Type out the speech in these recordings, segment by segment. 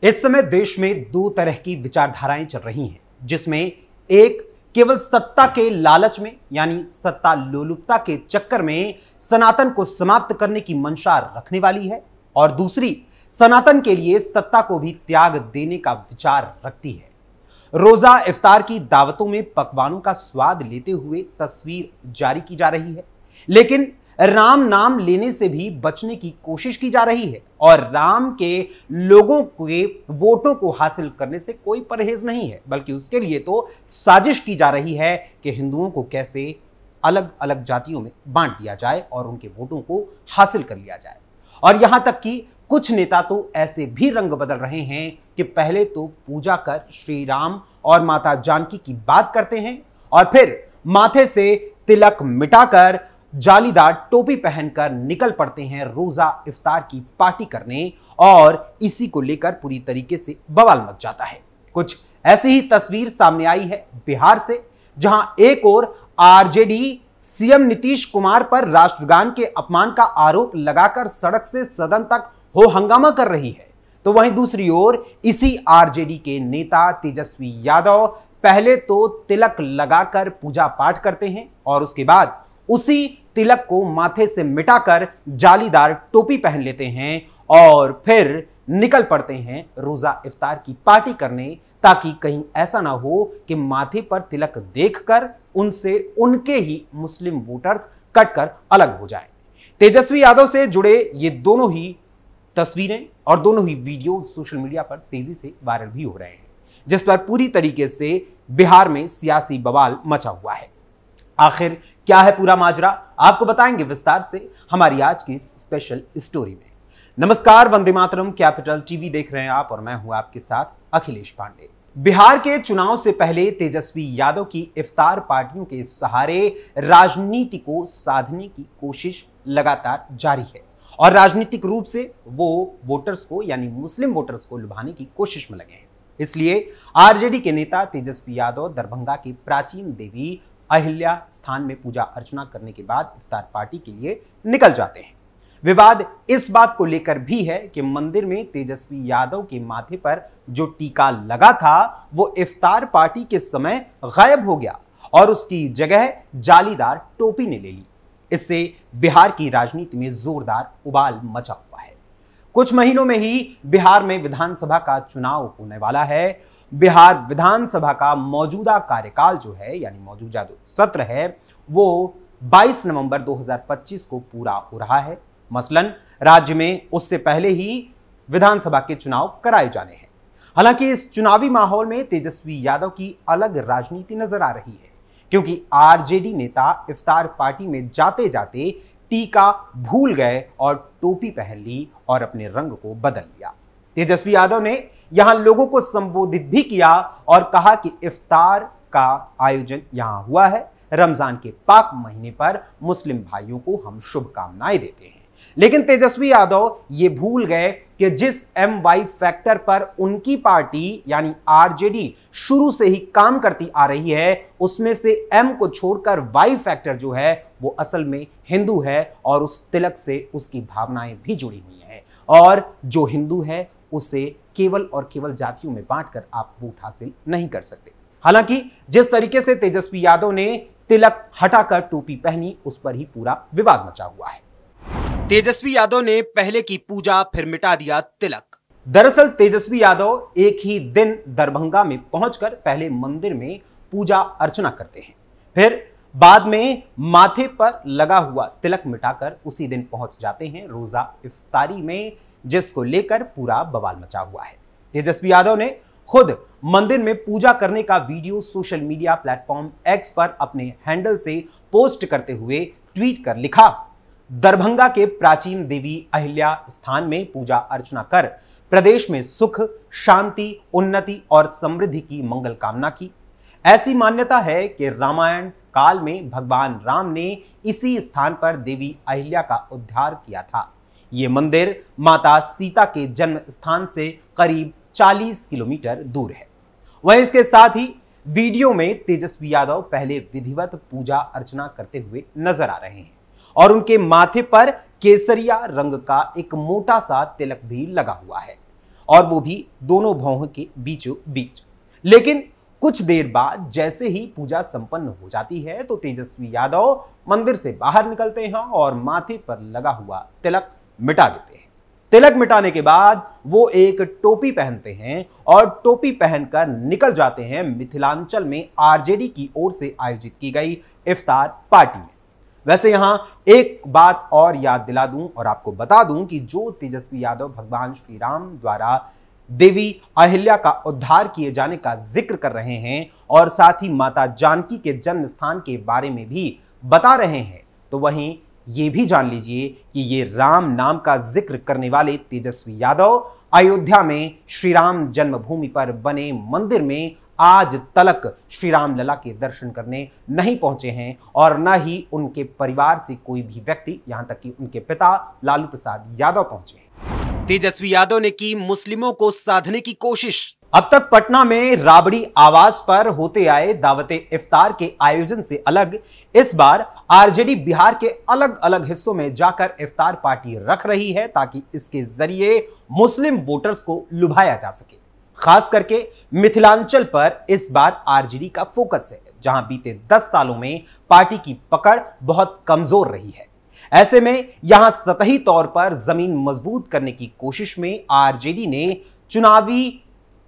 इस समय देश में दो तरह की विचारधाराएं चल रही हैं, जिसमें एक केवल सत्ता के लालच में यानी सत्ता लोलुपता के चक्कर में सनातन को समाप्त करने की मंशा रखने वाली है और दूसरी सनातन के लिए सत्ता को भी त्याग देने का विचार रखती है। रोजा इफ्तार की दावतों में पकवानों का स्वाद लेते हुए तस्वीर जारी की जा रही है, लेकिन राम नाम लेने से भी बचने की कोशिश की जा रही है और राम के लोगों के वोटों को हासिल करने से कोई परहेज नहीं है, बल्कि उसके लिए तो साजिश की जा रही है कि हिंदुओं को कैसे अलग अलग जातियों में बांट दिया जाए और उनके वोटों को हासिल कर लिया जाए। और यहां तक कि कुछ नेता तो ऐसे भी रंग बदल रहे हैं कि पहले तो पूजा कर श्री राम और माता जानकी की बात करते हैं और फिर माथे से तिलक मिटाकर जालीदार टोपी पहनकर निकल पड़ते हैं रोजा इफ्तार की पार्टी करने और इसी को लेकर पूरी तरीके से बवाल मच जाता है। कुछ ऐसी ही तस्वीर सामने आई है बिहार से, जहां एक ओर आरजेडी सीएम नीतीश कुमार पर राष्ट्रगान के अपमान का आरोप लगाकर सड़क से सदन तक हो हंगामा कर रही है, तो वहीं दूसरी ओर इसी आरजेडी के नेता तेजस्वी यादव पहले तो तिलक लगाकर पूजा पाठ करते हैं और उसके बाद उसी तिलक को माथे से मिटाकर जालीदार टोपी पहन लेते हैं और फिर निकल पड़ते हैं रोजा इफ्तार की पार्टी करने, ताकि कहीं ऐसा ना हो कि माथे पर तिलक देखकर उनसे उनके ही मुस्लिम वोटर्स कटकर अलग हो जाएं। तेजस्वी यादव से जुड़े ये दोनों ही तस्वीरें और दोनों ही वीडियो सोशल मीडिया पर तेजी से वायरल भी हो रहे हैं, जिस पर पूरी तरीके से बिहार में सियासी बवाल मचा हुआ है। आखिर क्या है पूरा माजरा, आपको बताएंगे विस्तार से हमारी आज की स्पेशल स्टोरी में। नमस्कार, वंदे मातरम, कैपिटल टीवी देख रहे हैं आप और मैं हूं आपके साथ अखिलेश पांडे। बिहार के चुनाव से पहले तेजस्वी यादव की इफ्तार पार्टियों के सहारे राजनीति को साधने की कोशिश लगातार जारी है और राजनीतिक रूप से वो वोटर्स को यानी मुस्लिम वोटर्स को लुभाने की कोशिश में लगे हैं। इसलिए आरजेडी के नेता तेजस्वी यादव दरभंगा की प्राचीन देवी अहिल्या स्थान में पूजा अर्चना करने के बाद इफ्तार पार्टी के लिए निकल जाते हैं। विवाद इस बात को लेकर भी है कि मंदिर में तेजस्वी यादव के माथे पर जो टीका लगा था वो इफ्तार पार्टी के समय गायब हो गया और उसकी जगह जालीदार टोपी ने ले ली। इससे बिहार की राजनीति में जोरदार उबाल मचा हुआ है। कुछ महीनों में ही बिहार में विधानसभा का चुनाव होने वाला है। बिहार विधानसभा का मौजूदा कार्यकाल जो है यानी मौजूदा जो सत्र है वो 22 नवंबर 2025 को पूरा हो रहा है। मसलन राज्य में उससे पहले ही विधानसभा के चुनाव कराए जाने हैं। हालांकि इस चुनावी माहौल में तेजस्वी यादव की अलग राजनीति नजर आ रही है, क्योंकि आरजेडी नेता इफ्तार पार्टी में जाते जाते टीका भूल गए और टोपी पहन ली और अपने रंग को बदल लिया। तेजस्वी यादव ने यहां लोगों को संबोधित भी किया और कहा कि इफ्तार का आयोजन यहां हुआ है, रमजान के पाक महीने पर मुस्लिम भाइयों को हम शुभकामनाएं देते हैं। लेकिन तेजस्वी यादव ये भूल गए कि जिस MY फैक्टर पर उनकी पार्टी यानी आरजेडी शुरू से ही काम करती आ रही है, उसमें से M को छोड़कर Y फैक्टर जो है वो असल में हिंदू है और उस तिलक से उसकी भावनाएं भी जुड़ी हुई हैं और जो हिंदू है उसे केवल और केवल जातियों में बांटकर आप वोट हासिल नहीं कर सकते। हालांकि जिस तरीके से तेजस्वी यादव ने तिलक हटाकर टोपी पहनी, उस पर ही पूरा विवाद मचा हुआ है। तेजस्वी यादव ने पहले की पूजा फिर मिटा दिया तिलक। दरअसल तेजस्वी यादव एक ही दिन दरभंगा में पहुंचकर पहले मंदिर में पूजा अर्चना करते हैं, फिर बाद में माथे पर लगा हुआ तिलक मिटाकर उसी दिन पहुंच जाते हैं रोजा इफ्तारी में, जिसको लेकर पूरा बवाल मचा हुआ है। तेजस्वी यादव ने खुद मंदिर में पूजा करने का video social media platform X पर अपने हैंडल से पोस्ट करते हुए ट्वीट कर लिखा, दरभंगा के प्राचीन देवी अहिल्या स्थान में पूजा अर्चना कर प्रदेश में सुख, शांति, उन्नति और समृद्धि की मंगल कामना की। ऐसी मान्यता है कि रामायण काल में भगवान राम ने इसी स्थान पर देवी अहिल्या का उद्धार किया था। ये मंदिर माता सीता के जन्म स्थान से करीब 40 किलोमीटर दूर है। वहीं इसके साथ ही वीडियो में तेजस्वी यादव पहले विधिवत पूजा अर्चना करते हुए नजर आ रहे हैं और उनके माथे पर केसरिया रंग का एक मोटा सा तिलक भी लगा हुआ है। और वो भी दोनों भौहों के बीचों बीच। लेकिन कुछ देर बाद जैसे ही पूजा संपन्न हो जाती है तो तेजस्वी यादव मंदिर से बाहर निकलते हैं और माथे पर लगा हुआ तिलक मिटा देते हैं। तिलक मिटाने के बाद वो एक टोपी पहनते हैं और टोपी पहनकर निकल जाते हैं मिथिलांचल में आरजेडी की ओर से आयोजित की गई इफ्तार पार्टी में। वैसे यहां एक बात और याद दिला दूं और आपको बता दूं कि जो तेजस्वी यादव भगवान श्री राम द्वारा देवी अहिल्या का उद्धार किए जाने का जिक्र कर रहे हैं और साथ ही माता जानकी के जन्म स्थान के बारे में भी बता रहे हैं, तो वहीं ये भी जान लीजिए कि ये राम नाम का जिक्र करने वाले तेजस्वी यादव अयोध्या में श्री राम जन्मभूमि पर बने मंदिर में आज तलक श्री राम लला के दर्शन करने नहीं पहुंचे हैं और न ही उनके परिवार से कोई भी व्यक्ति, यहां तक कि उनके पिता लालू प्रसाद यादव पहुंचे हैं। तेजस्वी यादव ने की मुस्लिमों को साधने की कोशिश। अब तक पटना में राबड़ी आवास पर होते आए दावते इफ्तार के आयोजन से अलग इस बार आरजेडी बिहार के अलग अलग हिस्सों में जाकर इफ्तार पार्टी रख रही है ताकि इसके जरिए मुस्लिम वोटर्स को लुभाया जा सके। खास करके मिथिलांचल पर इस बार आरजेडी का फोकस है, जहां बीते 10 सालों में पार्टी की पकड़ बहुत कमजोर रही है। ऐसे में यहां सतही तौर पर जमीन मजबूत करने की कोशिश में आरजेडी ने चुनावी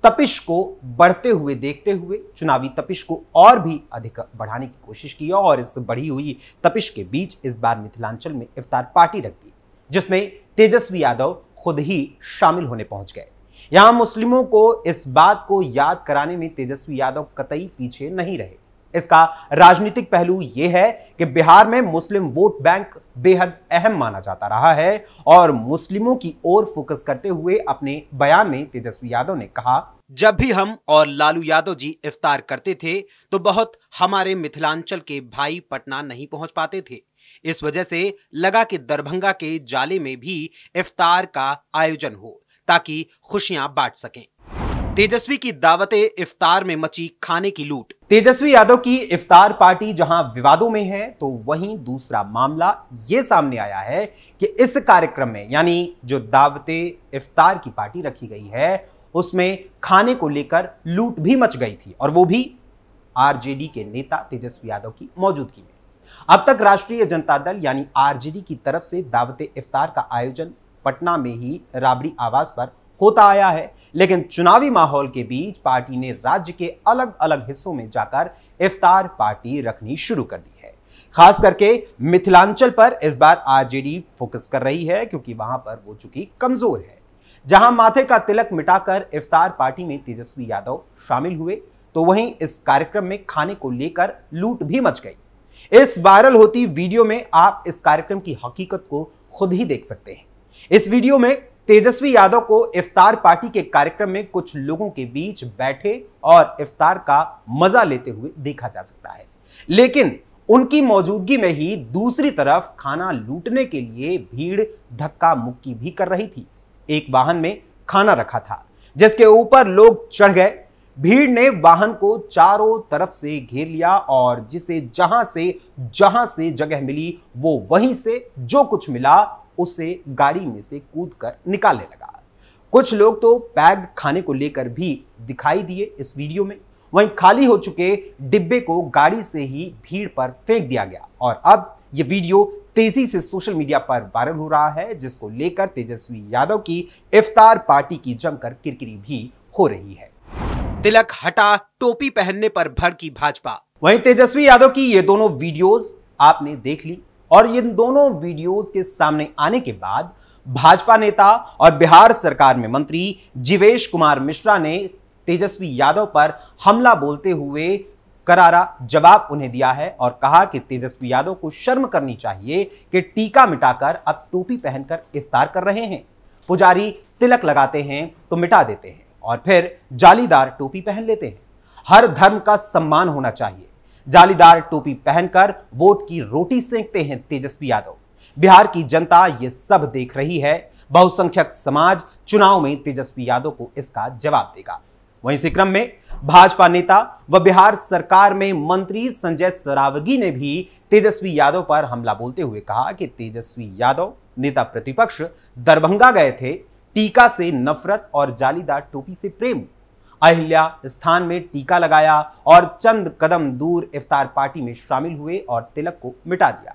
तपिश को बढ़ते हुए देखते हुए चुनावी तपिश को और भी अधिक बढ़ाने की कोशिश की और इस बढ़ी हुई तपिश के बीच इस बार मिथिलांचल में इफ्तार पार्टी रख दी, जिसमें तेजस्वी यादव खुद ही शामिल होने पहुंच गए। यहां मुस्लिमों को इस बात को याद कराने में तेजस्वी यादव कतई पीछे नहीं रहे। इसका राजनीतिक पहलू यह है कि बिहार में मुस्लिम वोट बैंक बेहद अहम माना जाता रहा है और मुस्लिमों की ओर फोकस करते हुए अपने बयान में तेजस्वी यादव ने कहा, जब भी हम और लालू यादव जी इफ्तार करते थे तो बहुत हमारे मिथिलांचल के भाई पटना नहीं पहुंच पाते थे। इस वजह से लगा कि दरभंगा के जाले में भी इफ्तार का आयोजन हो ताकि खुशियां बांट सकें। तेजस्वी की दावते इफ्तार में मची खाने की लूट। तेजस्वी यादव की इफ्तार पार्टी जहां विवादों में है तो वहीं दूसरा मामला यह सामने आया है कि इस कार्यक्रम में यानी जो दावते इफ्तार की पार्टी रखी गई है उसमें खाने को लेकर लूट भी मच गई थी और वो भी आरजेडी के नेता तेजस्वी यादव की मौजूदगी में। अब तक राष्ट्रीय जनता दल यानी आरजेडी की तरफ से दावते इफ्तार का आयोजन पटना में ही राबड़ी आवास पर होता आया है, लेकिन चुनावी माहौल के बीच पार्टी ने राज्य के अलग अलग हिस्सों में जाकर इफ्तार पार्टी रखनी शुरू कर दी है। खास करके मिथिलांचल पर इस बार आरजेडी फोकस कर रही है क्योंकि वहां पर वो चुकी कमजोर है। जहां माथे का तिलक मिटाकर इफ्तार पार्टी में तेजस्वी यादव शामिल हुए तो वहीं इस कार्यक्रम में खाने को लेकर लूट भी मच गई। इस वायरल होती वीडियो में आप इस कार्यक्रम की हकीकत को खुद ही देख सकते हैं। इस वीडियो में तेजस्वी यादव को इफ्तार पार्टी के कार्यक्रम में कुछ लोगों के बीच बैठे और इफ्तार का मजा लेते हुए देखा जा सकता है, लेकिन उनकी मौजूदगी में ही दूसरी तरफ खाना लूटने के लिए भीड़ धक्का मुक्की भी कर रही थी। एक वाहन में खाना रखा था जिसके ऊपर लोग चढ़ गए। भीड़ ने वाहन को चारों तरफ से घेर लिया और जिसे जहां से जगह मिली वो वहीं से जो कुछ मिला उसे गाड़ी में से कूदकर निकालने लगा। कुछ लोग तो पैक्ड खाने को लेकर भी दिखाई दिए इस वीडियो में। वहीं खाली हो चुके डिब्बे को गाड़ी से ही भीड़ पर फेंक दिया गया और अब ये वीडियो तेजी से सोशल मीडिया पर वायरल हो रहा है, जिसको लेकर तेजस्वी यादव की इफ्तार पार्टी की जमकर किरकिरी भी हो रही है। तिलक हटा, टोपी पहनने पर भड़की भाजपा। वहीं तेजस्वी यादव की ये दोनों वीडियोस आपने देख ली और इन दोनों वीडियोस के सामने आने के बाद भाजपा नेता और बिहार सरकार में मंत्री जीवेश कुमार मिश्रा ने तेजस्वी यादव पर हमला बोलते हुए करारा जवाब उन्हें दिया है और कहा कि तेजस्वी यादव को शर्म करनी चाहिए कि टीका मिटाकर अब टोपी पहनकर इफ्तार कर रहे हैं। पुजारी तिलक लगाते हैं तो मिटा देते हैं और फिर जालीदार टोपी पहन लेते हैं। हर धर्म का सम्मान होना चाहिए। जालीदार टोपी पहनकर वोट की रोटी सेंकते हैं तेजस्वी यादव। बिहार की जनता ये सब देख रही है। बहुसंख्यक समाज चुनाव में तेजस्वी यादव को इसका जवाब देगा। वहीं इसी क्रम में भाजपा नेता व बिहार सरकार में मंत्री संजय सरावगी ने भी तेजस्वी यादव पर हमला बोलते हुए कहा कि तेजस्वी यादव नेता प्रतिपक्ष दरभंगा गए थे, टीका से नफरत और जालीदार टोपी से प्रेम। अहिल्या स्थान में टीका लगाया और चंद कदम दूर इफ्तार पार्टी में शामिल हुए और तिलक को मिटा दिया।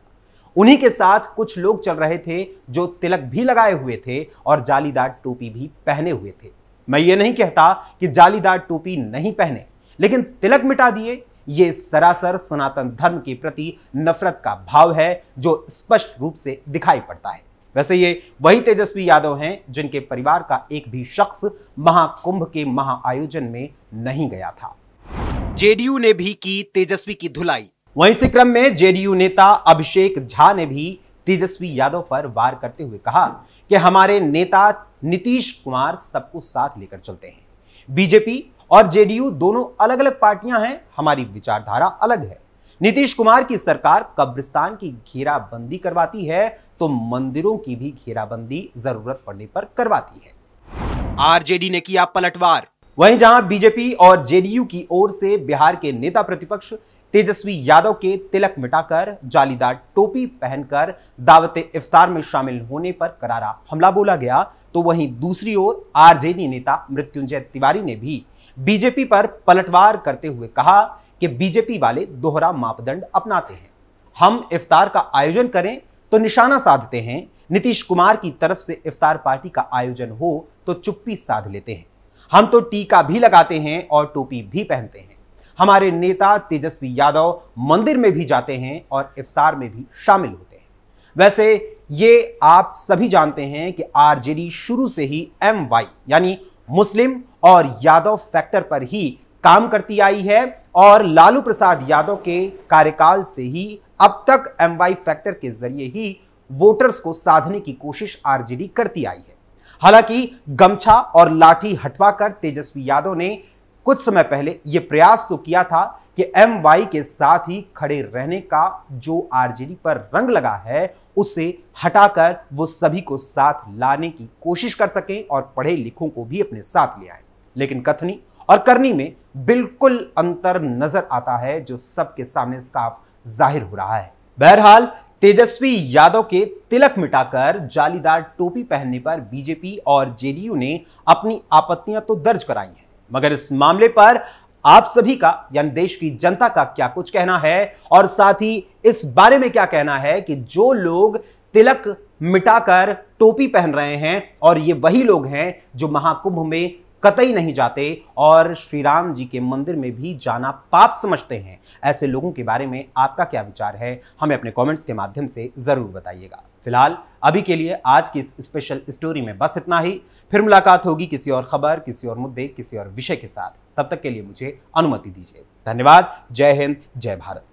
उन्हीं के साथ कुछ लोग चल रहे थे जो तिलक भी लगाए हुए थे और जालीदार टोपी भी पहने हुए थे। मैं ये नहीं कहता कि जालीदार टोपी नहीं पहने, लेकिन तिलक मिटा दिए, ये सरासर सनातन धर्म के प्रति नफरत का भाव है जो स्पष्ट रूप से दिखाई पड़ता है। वैसे ये वही तेजस्वी यादव हैं जिनके परिवार का एक भी शख्स महाकुंभ के महाआयोजन में नहीं गया था। जेडीयू ने भी की तेजस्वी की धुलाई। वहीं इसी क्रम में जेडीयू नेता अभिषेक झा ने भी तेजस्वी यादव पर वार करते हुए कहा कि हमारे नेता नीतीश कुमार सबको साथ लेकर चलते हैं। बीजेपी और जेडीयू दोनों अलग अलग पार्टियां हैं, हमारी विचारधारा अलग है। नीतीश कुमार की सरकार कब्रिस्तान की घेराबंदी करवाती है तो मंदिरों की भी घेराबंदी जरूरत पड़ने पर करवाती है। आरजेडी ने किया पलटवार। वहीं जहां बीजेपी और जेडीयू की ओर से बिहार के नेता प्रतिपक्ष तेजस्वी यादव के तिलक मिटाकर जालीदार टोपी पहनकर दावते इफ्तार में शामिल होने पर करारा हमला बोला गया, तो वहीं दूसरी ओर आरजेडी नेता मृत्युंजय तिवारी ने भी बीजेपी पर पलटवार करते हुए कहा कि बीजेपी वाले दोहरा मापदंड अपनाते हैं। हम इफ्तार का आयोजन करें तो निशाना साधते हैं, नीतीश कुमार की तरफ से इफ्तार पार्टी का आयोजन हो तो चुप्पी साध लेते हैं। हम तो टीका भी लगाते हैं और टोपी भी पहनते हैं। हमारे नेता तेजस्वी यादव मंदिर में भी जाते हैं और इफ्तार में भी शामिल होते हैं। वैसे ये आप सभी जानते हैं कि आरजेडी शुरू से ही MY यानी मुस्लिम और यादव फैक्टर पर ही काम करती आई है और लालू प्रसाद यादव के कार्यकाल से ही अब तक MY फैक्टर के जरिए ही वोटर्स को साधने की कोशिश आरजेडी करती आई है। हालांकि गमछा और लाठी हटवाकर तेजस्वी यादव ने कुछ समय पहले यह प्रयास तो किया था कि MY के साथ ही खड़े रहने का जो आरजेडी पर रंग लगा है उसे हटाकर वो सभी को साथ लाने की कोशिश कर सकें और पढ़े लिखों को भी अपने साथ ले आए। लेकिन कथनी और करनी में बिल्कुल अंतर नजर आता है जो सबके सामने साफ जाहिर हो रहा है। बहरहाल तेजस्वी यादव के तिलक मिटाकर जालीदार टोपी पहनने पर बीजेपी और जेडीयू ने अपनी आपत्तियां तो दर्ज कराई हैं, मगर इस मामले पर आप सभी का यानी देश की जनता का क्या कुछ कहना है और साथ ही इस बारे में क्या कहना है कि जो लोग तिलक मिटाकर टोपी पहन रहे हैं और ये वही लोग हैं जो महाकुंभ में कतई नहीं जाते और श्री राम जी के मंदिर में भी जाना पाप समझते हैं, ऐसे लोगों के बारे में आपका क्या विचार है, हमें अपने कमेंट्स के माध्यम से जरूर बताइएगा। फिलहाल अभी के लिए आज की इस स्पेशल स्टोरी में बस इतना ही। फिर मुलाकात होगी किसी और खबर, किसी और मुद्दे, किसी और विषय के साथ। तब तक के लिए मुझे अनुमति दीजिए। धन्यवाद। जय हिंद, जय भारत।